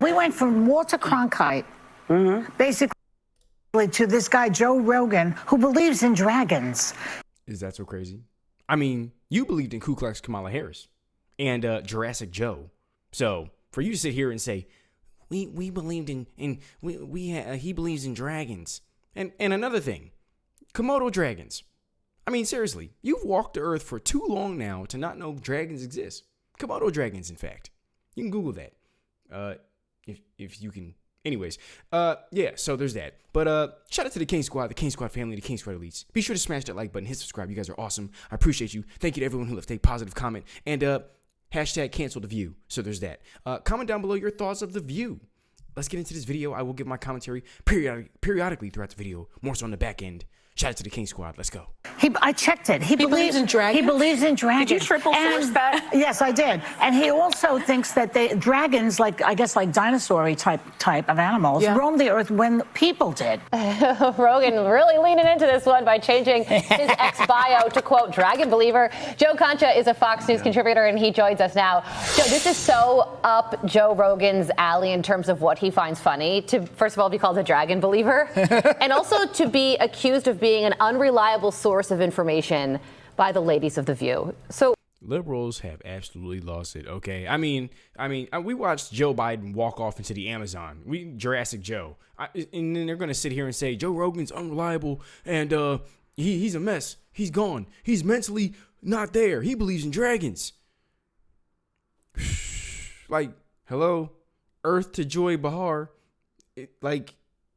We went from Walter Cronkite, basically, to this guy, Joe Rogan, who believes in dragons. Is that so crazy? I mean, you believed in Ku Klux Kamala Harris and Jurassic Joe. So for you to sit here and say, we believed in he believes in dragons. And another thing, Komodo dragons. I mean, seriously, you've walked the earth for too long now to not know dragons exist. Komodo dragons, in fact. You can Google that. If you can. Anyways, yeah, so there's that. But shout out to the King Squad, the King Squad family, the King Squad elites. Be sure to smash that like button, hit subscribe. You guys are awesome. I appreciate you. Thank you to everyone who left a positive comment. And hashtag cancel the view. So there's that. Comment down below your thoughts of the view. Let's get into this video. I will give my commentary periodically throughout the video, more so on the back end. Shout out to the King Squad. Let's go. I checked it. He believes in dragons. He believes in dragons. Did you triple source that? Yes, I did. And he also thinks that dragons, like I guess like dinosaur type of animals, roamed the earth when people did. Rogan really leaning into this one by changing his ex-bio to quote dragon believer. Joe Concha is a Fox News contributor, and he joins us now. Joe, this is so up Joe Rogan's alley in terms of what he finds funny. To first of all be called a dragon believer, and also to be accused of being an unreliable source of information by the ladies of The View. So liberals have absolutely lost it. Okay, I mean, we watched Joe Biden walk off into the Amazon. Jurassic Joe, and then they're gonna sit here and say Joe Rogan's unreliable and he's a mess. He's gone. He's mentally not there. He believes in dragons. Like, hello, Earth to Joy Behar.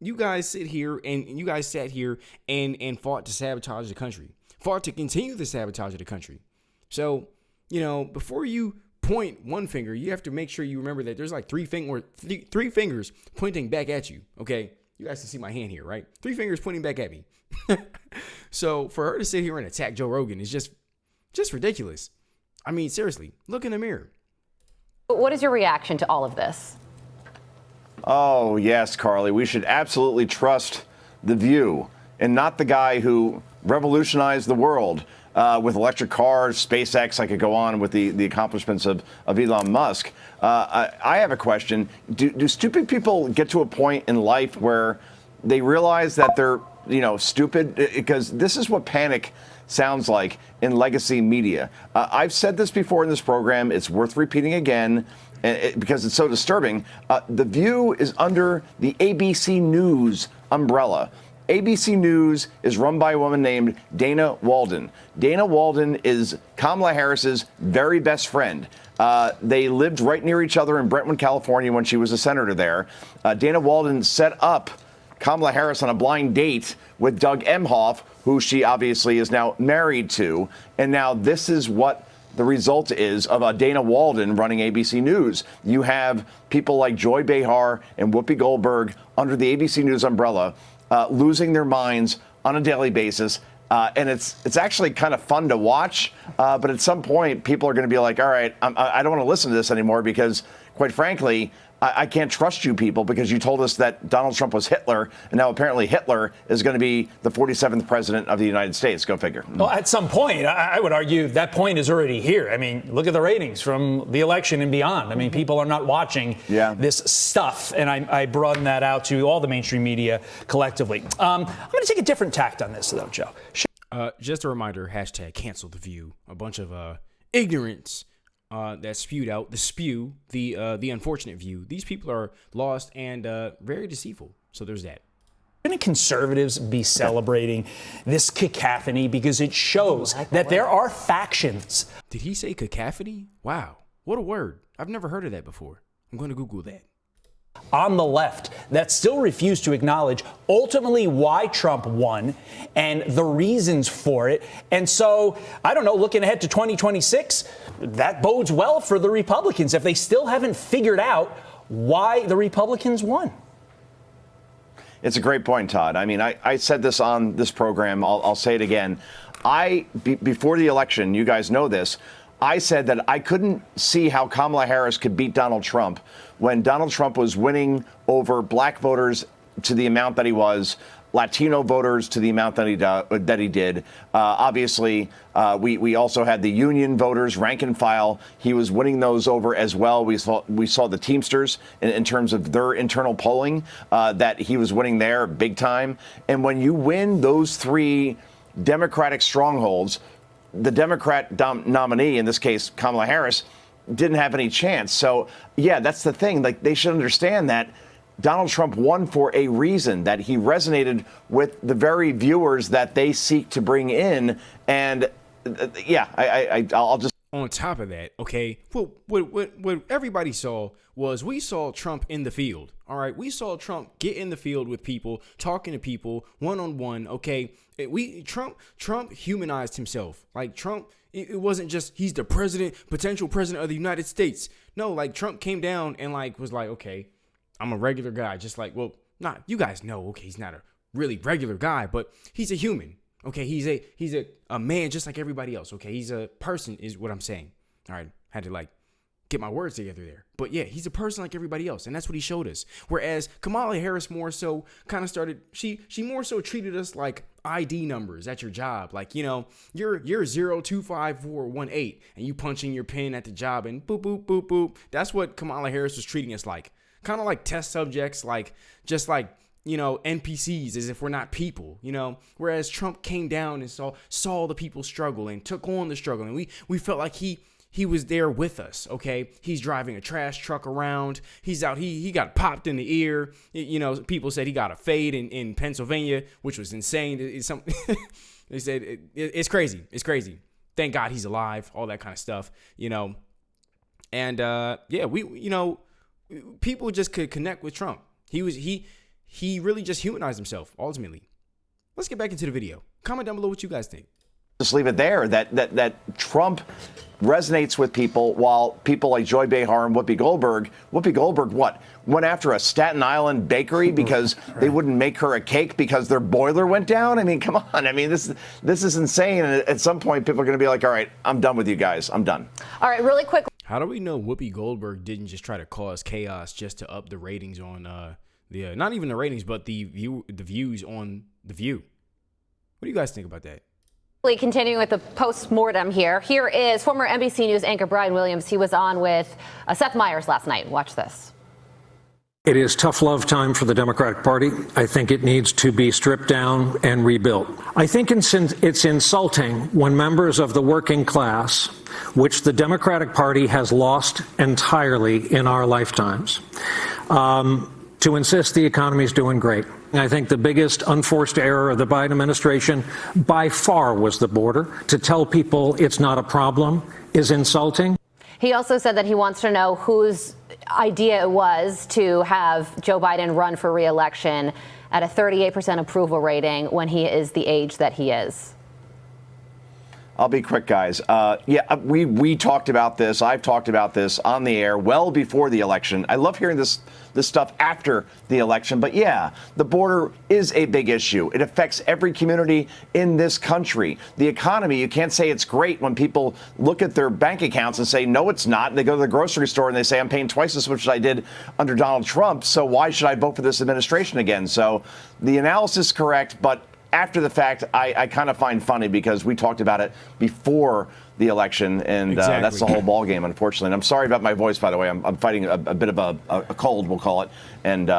You guys sat here and fought to sabotage the country, fought to continue the sabotage of the country. So, before you point one finger, you have to make sure you remember that there's like three fingers pointing back at you. Okay. You guys can see my hand here, right? 3 fingers pointing back at me. So for her to sit here and attack Joe Rogan is just ridiculous. I mean, seriously, look in the mirror. what is your reaction to all of this? Oh, yes, Carly. We should absolutely trust The View and not the guy who revolutionized the world with electric cars, SpaceX. I could go on with the accomplishments of Elon Musk. I have a question. Do stupid people get to a point in life where they realize that they're, stupid? Because this is what panic sounds like in legacy media. I've said this before in this program. It's worth repeating again. Because it's so disturbing. The View is under the ABC News umbrella. ABC News is run by a woman named Dana Walden. Dana Walden is Kamala Harris's very best friend. They lived right near each other in Brentwood, California when she was a senator there. Dana Walden set up Kamala Harris on a blind date with Doug Emhoff, who she obviously is now married to. And now this is what the result is of Dana Walden running ABC News. You have people like Joy Behar and Whoopi Goldberg under the ABC News umbrella losing their minds on a daily basis. And it's actually kind of fun to watch. But at some point, people are going to be like, all right, I don't want to listen to this anymore because, quite frankly, I can't trust you people because you told us that Donald Trump was Hitler, and now apparently Hitler is going to be the 47th president of the United States. Go figure. Well, at some point, I would argue that point is already here. I mean, look at the ratings from the election and beyond. I mean, people are not watching this stuff, and I broaden that out to all the mainstream media collectively. I'm going to take a different tact on this, though, Joe. Just a reminder, hashtag cancel the view. A bunch of ignorance that spewed out, the unfortunate view. These people are lost and very deceitful. So there's that. Shouldn't conservatives be celebrating this cacophony because it shows that there are factions? Did he say cacophony? Wow, what a word. I've never heard of that before. I'm going to Google that. On the left that still refuse to acknowledge ultimately why Trump won and the reasons for it. And so, I don't know, looking ahead to 2026, that bodes well for the Republicans if they still haven't figured out why the Republicans won. It's a great point, Todd. I mean, I said this on this program. I'll say it again. Before the election, you guys know this, I said that I couldn't see how Kamala Harris could beat Donald Trump when Donald Trump was winning over black voters to the amount that he was. Latino voters to the amount that he did. Obviously, we also had the union voters, rank and file. He was winning those over as well. We saw the Teamsters in terms of their internal polling that he was winning there big time. And when you win those three Democratic strongholds, the Democrat nominee, in this case Kamala Harris, didn't have any chance. So, yeah, that's the thing. Like, they should understand that Donald Trump won for a reason, that he resonated with the very viewers that they seek to bring in. And, I'll just... On top of that, okay, what everybody saw was we saw Trump in the field. All right, we saw Trump get in the field with people, talking to people one-on-one. Okay, Trump humanized himself. Like, Trump, it wasn't just he's the president, potential president of the United States. No, like, Trump came down and was like, okay, I'm a regular guy. Just like, well, not you guys know. Okay, he's not a really regular guy, but he's a human. Okay, he's a man just like everybody else. Okay, he's a person is what I'm saying. All right, had to get my words together there. But yeah, he's a person like everybody else, and that's what he showed us. Whereas Kamala Harris more so kind of started, she more so treated us like ID numbers at your job. Like, you're 025418 and you punch in your pin at the job and boop, boop, boop, boop. That's what Kamala Harris was treating us like. Kind of like test subjects, NPCs, as if we're not people, whereas Trump came down and saw the people struggle and took on the struggle. And we felt like he was there with us. Okay. He's driving a trash truck around. He's out. He got popped in the ear. People said he got a fade in Pennsylvania, which was insane. They said it's crazy. It's crazy. Thank God he's alive. All that kind of stuff, and people just could connect with Trump. He really just humanized himself, ultimately. Let's get back into the video. Comment down below what you guys think. Just leave it there, that Trump resonates with people, while people like Joy Behar and Whoopi Goldberg, what? Went after a Staten Island bakery because they wouldn't make her a cake because their boiler went down? I mean, come on. I mean, this is insane. And at some point, people are going to be like, all right, I'm done with you guys. I'm done. All right, really quick. How do we know Whoopi Goldberg didn't just try to cause chaos just to up the ratings on not even the ratings, but the views on The View? What do you guys think about that? Continuing with the post-mortem here. Here is former NBC News anchor Brian Williams. He was on with Seth Meyers last night. Watch this. It is tough love time for the Democratic Party. I think it needs to be stripped down and rebuilt. I think it's insulting when members of the working class, which the Democratic Party has lost entirely in our lifetimes, to insist the economy is doing great. I think the biggest unforced error of the Biden administration by far was the border. To tell people it's not a problem is insulting. He also said that he wants to know whose idea it was to have Joe Biden run for re-election at a 38% approval rating when he is the age that he is. I'll be quick, guys. We talked about this. I've talked about this on the air well before the election. I love hearing this stuff after the election. But yeah, the border is a big issue. It affects every community in this country. The economy, you can't say it's great when people look at their bank accounts and say, no, it's not. They go to the grocery store and they say, I'm paying twice as much as I did under Donald Trump. So why should I vote for this administration again? So the analysis is correct, but after the fact, I kind of find funny because we talked about it before the election, and exactly. That's the whole ball game, unfortunately. And I'm sorry about my voice, by the way. I'm fighting a bit of a cold, we'll call it, and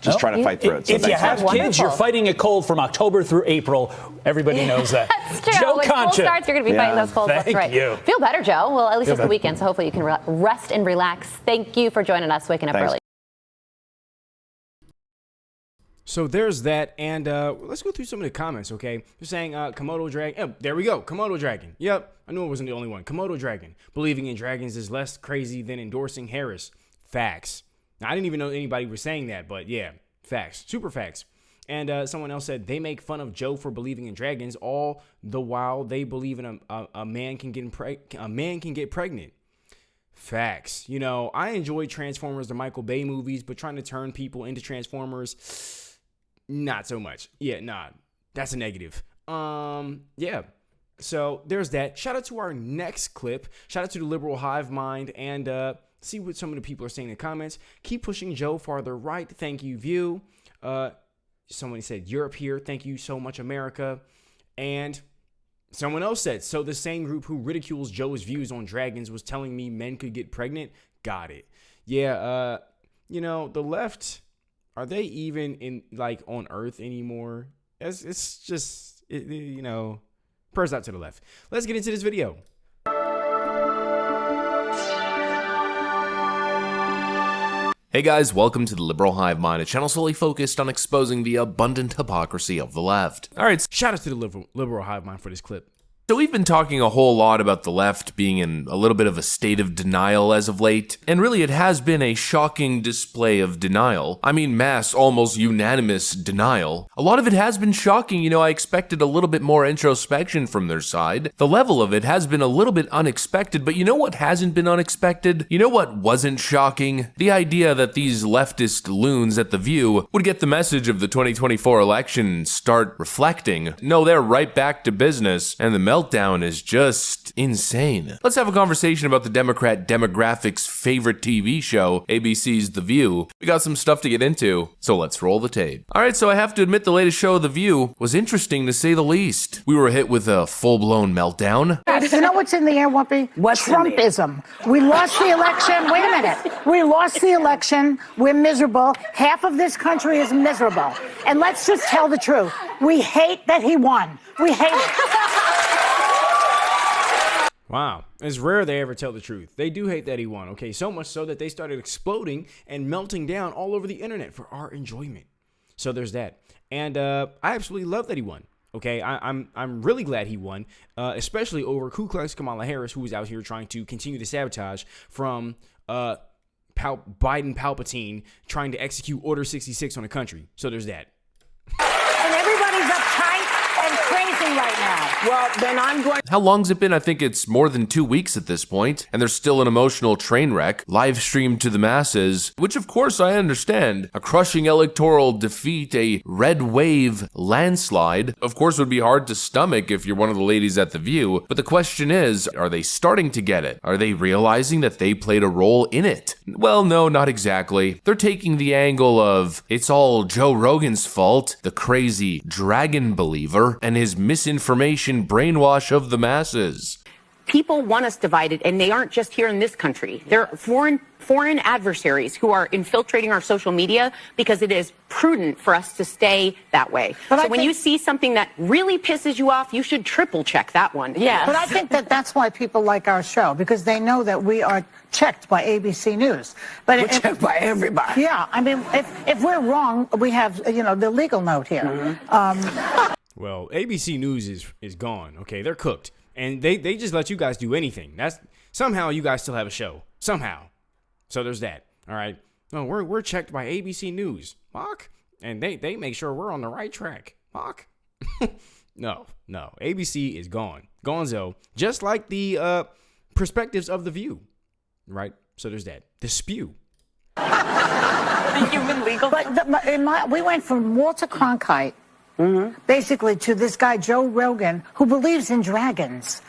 just trying to fight through it. So if you have kids, wonderful. You're fighting a cold from October through April. Everybody knows that. That's true. Joe when Concha. school starts, you're going to be fighting those colds. Thank That's right. you. Feel better, Joe. Well, at least Feel it's the better. weekend, so hopefully you can rest and relax. Thank you for joining us, waking up Thanks. early. So there's that, and let's go through some of the comments, okay? They're saying Komodo Dragon. Oh, there we go, Komodo Dragon. Yep, I knew it wasn't the only one. Komodo Dragon. Believing in dragons is less crazy than endorsing Harris. Facts. Now, I didn't even know anybody was saying that, but yeah, facts. Super facts. And someone else said they make fun of Joe for believing in dragons, all the while they believe in a man can get pregnant. Facts. I enjoy Transformers, the Michael Bay movies, but trying to turn people into Transformers, not so much. Yeah, nah, that's a negative. Yeah. So there's that. Shout out to our next clip. Shout out to the liberal hive mind, and see what some of the people are saying in the comments. Keep pushing Joe farther right. Thank you, View. Someone said, Europe here. Thank you so much, America. And someone else said, so the same group who ridicules Joe's views on dragons was telling me men could get pregnant. Got it. Yeah, you know, the left, are they even in like on Earth anymore? It's just, you know, prayers out to the left. Let's get into this video. Hey guys, welcome to the Liberal Hive Mind, a channel solely focused on exposing the abundant hypocrisy of the left. Alright, Shout out to the liberal hive mind for this clip. so we've been talking a whole lot about the left being in a little bit of a state of denial as of late, and really it has been a shocking display of denial. I mean mass, almost unanimous denial. A lot of it has been shocking, you know, I expected a little bit more introspection from their side. The level of it has been a little bit unexpected, but you know what hasn't been unexpected? You know what wasn't shocking? The idea that these leftist loons at The View would get the message of the 2024 election and start reflecting. No, they're right back to business, and the meltdown is just insane. Let's have a conversation about the Democrat demographic's favorite TV show, ABC's The View. We got some stuff to get into, so let's roll the tape. Alright, so I have to admit the latest show, The View, was interesting to say the least. We were hit with a full-blown meltdown. You know what's in the air, Whoopi? What's in the air? Trumpism. We lost the election. Wait a minute. We lost the election. We're miserable. Half of this country is miserable. And let's just tell the truth. We hate that he won. We hate it. Wow. It's rare they ever tell the truth. They do hate that he won, okay? So much so that they started exploding and melting down all over the internet for our enjoyment. So there's that. And I absolutely love that he won. Okay, I'm really glad he won, especially over Ku Klux Kamala Harris, who was out here trying to continue the sabotage from Biden Palpatine trying to execute Order 66 on the country. So there's that. And everybody's uptight and crazy right now. Well, then I'm going. How long's it been? I think it's more than 2 weeks at this point, and there's still an emotional train wreck, live streamed to the masses, which of course I understand. A crushing electoral defeat, a red wave landslide, of course would be hard to stomach if you're one of the ladies at The View, but the question is, are they starting to get it? Are they realizing that they played a role in it? Well, no, not exactly. They're taking the angle of, it's all Joe Rogan's fault, the crazy dragon believer, and his misinformation brainwash of the masses. People want us divided, and they aren't just here in this country. They're foreign adversaries who are infiltrating our social media because it is prudent for us to stay that way. So when you see something that really pisses you off, you should triple check that one. Yeah. But I think that that's why people like our show, because they know that we are checked by ABC News. But We're checked by everybody. Yeah, I mean, if we're wrong, we have, you know, the legal note here. Mm-hmm. Well, ABC News is gone, okay? They're cooked. And they just let you guys do anything. That's somehow you guys still have a show. Somehow. So there's that. All right. No, we're checked by ABC News. Mock. And they make sure we're on the right track. Mock. No. ABC is gone. Gonzo. Just like the perspectives of The View. Right? So there's that. The spew. The human legal. But we went from Walter Cronkite, basically, to this guy, Joe Rogan, who believes in dragons.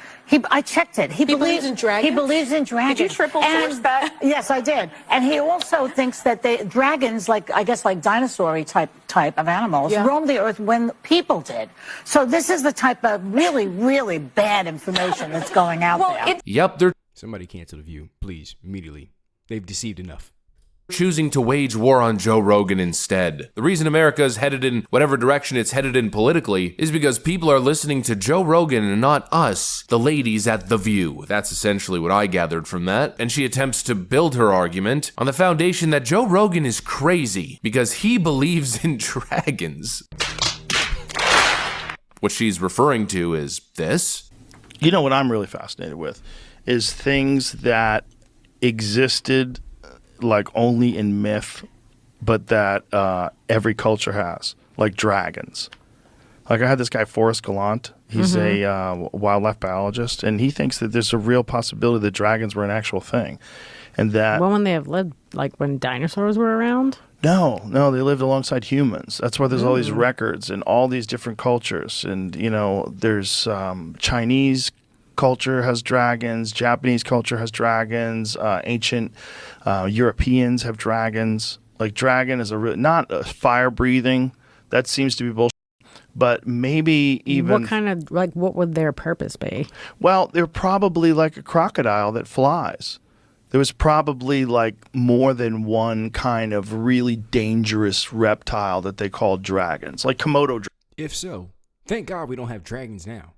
I checked it. He believes in dragons? He believes in dragons. Did you triple source that? Yes, I did. And he also thinks that dragons, like, I guess, like dinosaur type of animals, roamed the earth when people did. So this is the type of really, really bad information that's going out there. Yep, they're Somebody cancel The View, please, immediately. They've deceived enough. choosing to wage war on Joe Rogan instead. The reason America is headed in whatever direction it's headed in politically is because people are listening to Joe Rogan and not us, the ladies at The View. That's essentially what I gathered from that. And she attempts to build her argument on the foundation that Joe Rogan is crazy because he believes in dragons. What she's referring to is this. You know what I'm really fascinated with is things that existed like only in myth, but that every culture has, like dragons. Like I had this guy, Forrest Gallant. He's a wildlife biologist, and he thinks that there's a real possibility that dragons were an actual thing. And that... Well, when they have lived, like when dinosaurs were around? No, they lived alongside humans. That's why there's all these records and all these different cultures. And, you know, there's Chinese culture has dragons, Japanese culture has dragons, ancient Europeans have dragons. Like dragon is not a fire-breathing That seems to be bullshit. But maybe even what would their purpose be? Well, they're probably like a crocodile that flies. There was probably like more than one kind of really dangerous reptile that they called dragons, like Komodo If so, thank God we don't have dragons now.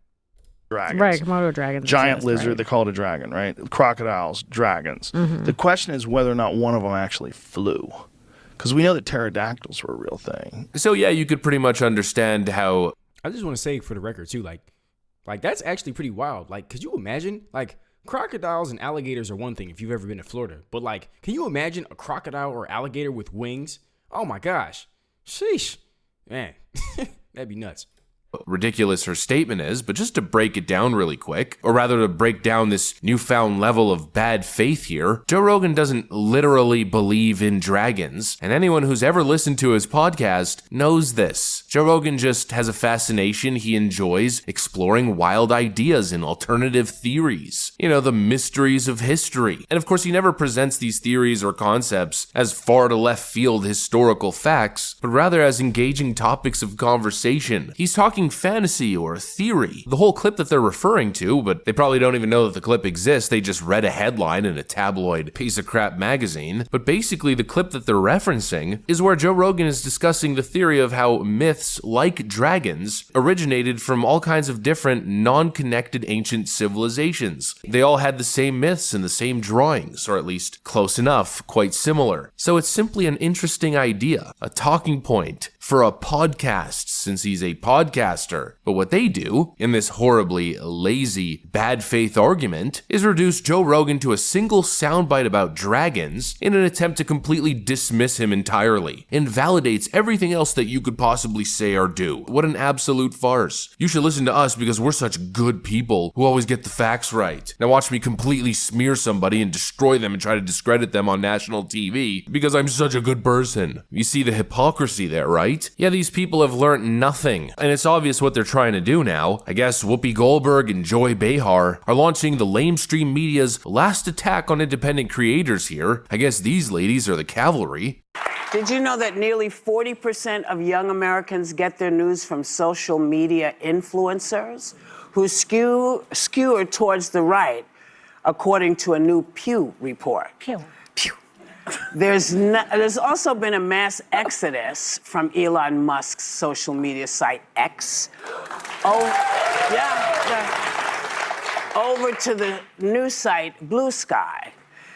dragons. Right, Komodo dragons. Giant exist, lizard, right. they call it a dragon, right? Crocodiles, dragons. Mhm. The question is whether or not one of them actually flew. Because we know that pterodactyls were a real thing. So yeah, you could pretty much understand how. I just want to say for the record too, like that's actually pretty wild. Like, could you imagine, like, crocodiles and alligators are one thing if you've ever been to Florida, but like, can you imagine a crocodile or alligator with wings? Oh my gosh, sheesh, man, that'd be nuts. Ridiculous her statement is, but just to break it down really quick, or rather to break down this newfound level of bad faith here, Joe Rogan doesn't literally believe in dragons, and anyone who's ever listened to his podcast knows this. Joe Rogan just has a fascination he enjoys exploring wild ideas and alternative theories. You know, the mysteries of history. And of course, he never presents these theories or concepts as far to left field historical facts, but rather as engaging topics of conversation. He's talking fantasy or theory. The whole clip that they're referring to, but they probably don't even know that the clip exists. They just read a headline in a tabloid piece of crap magazine. But basically, the clip that they're referencing is where Joe Rogan is discussing the theory of how myths like dragons originated from all kinds of different non-connected ancient civilizations. They all had the same myths and the same drawings, or at least close enough, quite similar. So it's simply an interesting idea, a talking point for a podcast, since he's a podcaster. But what they do, in this horribly lazy, bad faith argument, is reduce Joe Rogan to a single soundbite about dragons in an attempt to completely dismiss him entirely. Invalidates everything else that you could possibly say or do. What an absolute farce. You should listen to us because we're such good people who always get the facts right. Now watch me completely smear somebody and destroy them and try to discredit them on national TV because I'm such a good person. You see the hypocrisy there, right? Yeah, these people have learned nothing, and it's obvious what they're trying to do now. I guess Whoopi Goldberg and Joy Behar are launching the lamestream media's last attack on independent creators here. I guess these ladies are the cavalry. Did you know that nearly 40% of young Americans get their news from social media influencers who skew towards the right, according to a new Pew report? Pew. There's also been a mass exodus from Elon Musk's social media site X. Over to the new site Blue Sky.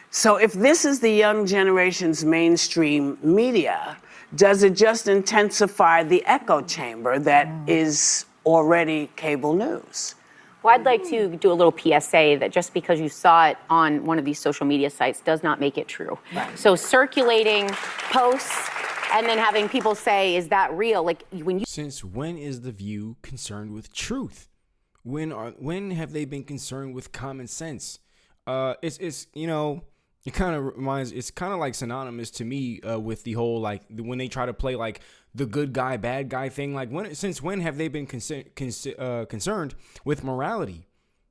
So if this is the young generation's mainstream media, does it just intensify the echo chamber that is already cable news? Well, I'd like to do a little PSA that just because you saw it on one of these social media sites does not make it true. Right. So circulating posts and then having people say, is that real? Like when you... Since when is The View concerned with truth? When have they been concerned with common sense? It's you know, it kind of reminds, it's kind of like synonymous to me with the whole, like, when they try to play like the good guy, bad guy thing. Like, since when have they been concerned with morality?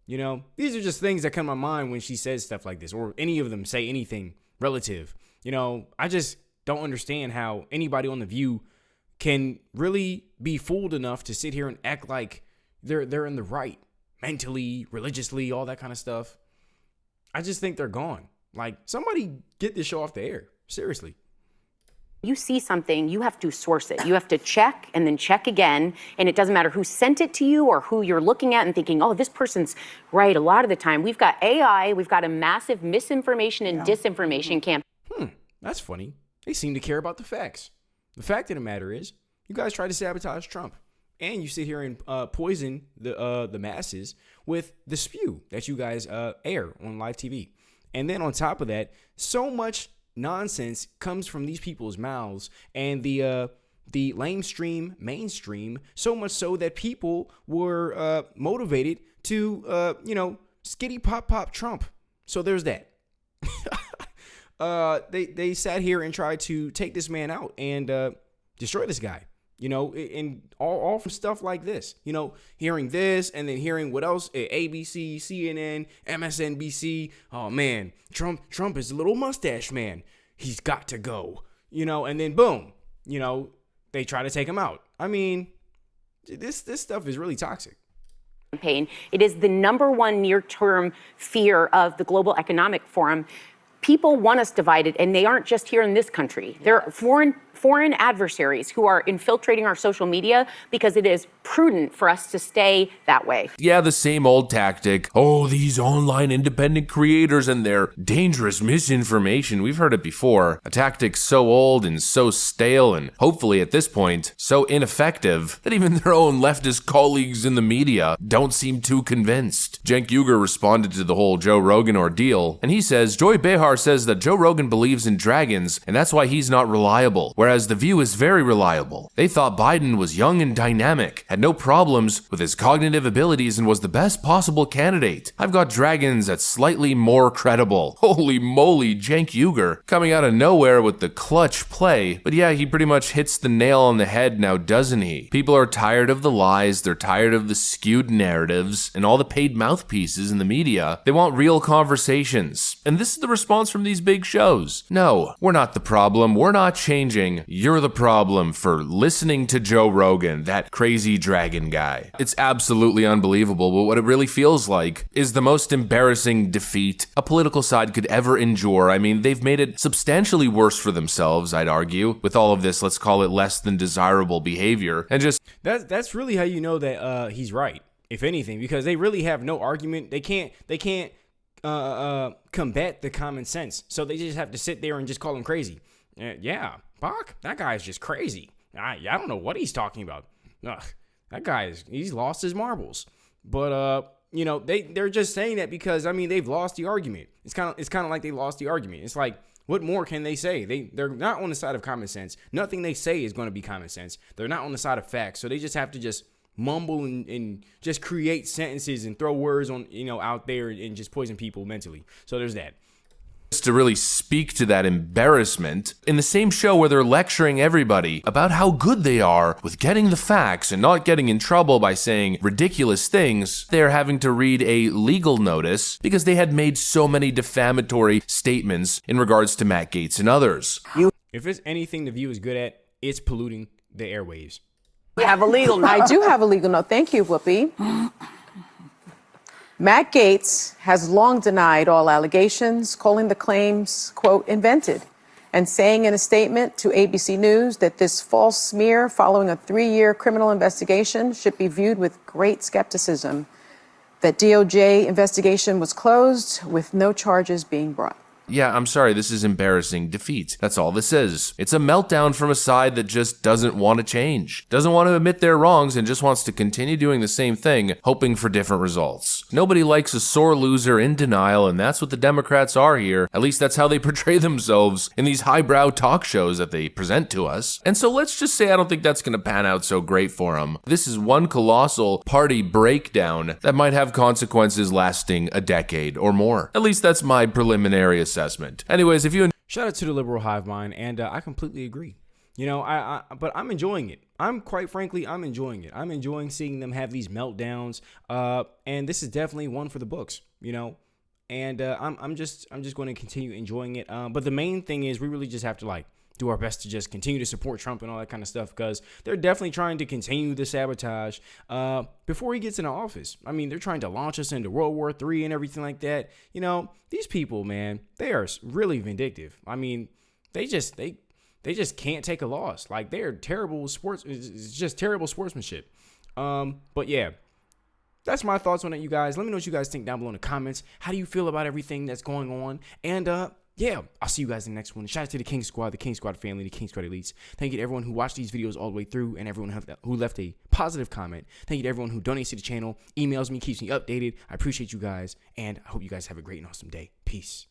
You know, these are just things that come to my mind when she says stuff like this, or any of them say anything relative. You know, I just don't understand how anybody on The View can really be fooled enough to sit here and act like they're in the right mentally, religiously, all that kind of stuff. I just think they're gone. Like, somebody get this show off the air. Seriously. You see something, you have to source it. You have to check and then check again. And it doesn't matter who sent it to you or who you're looking at and thinking, oh, this person's right. A lot of the time, we've got AI, we've got a massive misinformation and disinformation campaign. That's funny. They seem to care about the facts. The fact of the matter is, you guys try to sabotage Trump. And you sit here and poison the masses with the spew that you guys air on live TV. And then on top of that, so much nonsense comes from these people's mouths and the lamestream mainstream, so much so that people were motivated to skitty pop Trump. So there's that. They sat here and tried to take this man out and destroy this guy. You know, and all from stuff like this, you know, hearing this and then hearing what else, ABC, CNN, MSNBC. Oh, man, Trump is a little mustache man. He's got to go, you know, and then boom, you know, they try to take him out. I mean, this stuff is really toxic. Campaign. It is the number one near-term fear of the Global Economic Forum. People want us divided, and they aren't just here in this country. There are foreign adversaries who are infiltrating our social media because it is prudent for us to stay that way. Yeah, the same old tactic. Oh, these online independent creators and their dangerous misinformation. We've heard it before. A tactic so old and so stale and hopefully at this point so ineffective that even their own leftist colleagues in the media don't seem too convinced. Cenk Uygur responded to the whole Joe Rogan ordeal, and he says, Joy Behar says that Joe Rogan believes in dragons and that's why he's not reliable, whereas The View is very reliable. They thought Biden was young and dynamic, had no problems with his cognitive abilities and was the best possible candidate. I've got dragons that's slightly more credible. Holy moly, Cenk Uygur coming out of nowhere with the clutch play. But yeah, he pretty much hits the nail on the head now, doesn't he? People are tired of the lies, they're tired of the skewed narratives and all the paid mouthpieces in the media. They want real conversations. And this is the response from these big shows. No, we're not the problem, we're not changing. You're the problem for listening to Joe Rogan, that crazy dragon guy. It's absolutely unbelievable, but what it really feels like is the most embarrassing defeat a political side could ever endure. I mean, they've made it substantially worse for themselves, I'd argue, with all of this, let's call it less than desirable behavior. And just that's really how you know that he's right, if anything, because they really have no argument. They can't combat the common sense. So they just have to sit there and just call him crazy. Yeah, Bach, that guy's just crazy. I don't know what he's talking about. Ugh, that guy he's lost his marbles. But they're just saying that because I mean they've lost the argument. It's kind of like they lost the argument. It's like, what more can they say? They're not on the side of common sense. Nothing they say is going to be common sense. They're not on the side of facts. So they just have to just mumble and just create sentences and throw words on out there and just poison people mentally. So there's that. To really speak to that embarrassment in the same show where they're lecturing everybody about how good they are with getting the facts and not getting in trouble by saying ridiculous things, they're having to read a legal notice because they had made so many defamatory statements in regards to Matt Gaetz and others. If there's anything The View is good at, it's polluting the airwaves. We have a legal note. I do have a legal note. Thank you, Whoopi. Matt Gaetz has long denied all allegations, calling the claims, quote, invented, and saying in a statement to ABC News that this false smear following a 3-year criminal investigation should be viewed with great skepticism, that DOJ investigation was closed with no charges being brought. Yeah, I'm sorry, this is embarrassing defeat. That's all this is. It's a meltdown from a side that just doesn't want to change, doesn't want to admit their wrongs, and just wants to continue doing the same thing, hoping for different results. Nobody likes a sore loser in denial, and that's what the Democrats are here. At least that's how they portray themselves in these highbrow talk shows that they present to us. And so let's just say I don't think that's going to pan out so great for them. This is one colossal party breakdown that might have consequences lasting a decade or more. At least that's my preliminary assessment. Anyways, if you shout out to the liberal hive mind, and I completely agree. But I'm enjoying it. I'm enjoying it. I'm enjoying seeing them have these meltdowns. And this is definitely one for the books. And I'm just going to continue enjoying it. But the main thing is we really just have to do our best to just continue to support Trump and all that kind of stuff, because they're definitely trying to continue the sabotage before he gets into office. I mean, they're trying to launch us into World War III and everything like that. These people, man, they are really vindictive. I mean, they just can't take a loss. They're terrible sports. It's just terrible sportsmanship. But yeah, that's my thoughts on it, you guys. Let me know what you guys think down below in the comments. How do you feel about everything that's going on? And yeah, I'll see you guys in the next one. Shout out to the King Squad, the King Squad family, the King Squad elites. Thank you to everyone who watched these videos all the way through and everyone who left a positive comment. Thank you to everyone who donates to the channel, emails me, keeps me updated. I appreciate you guys, and I hope you guys have a great and awesome day. Peace.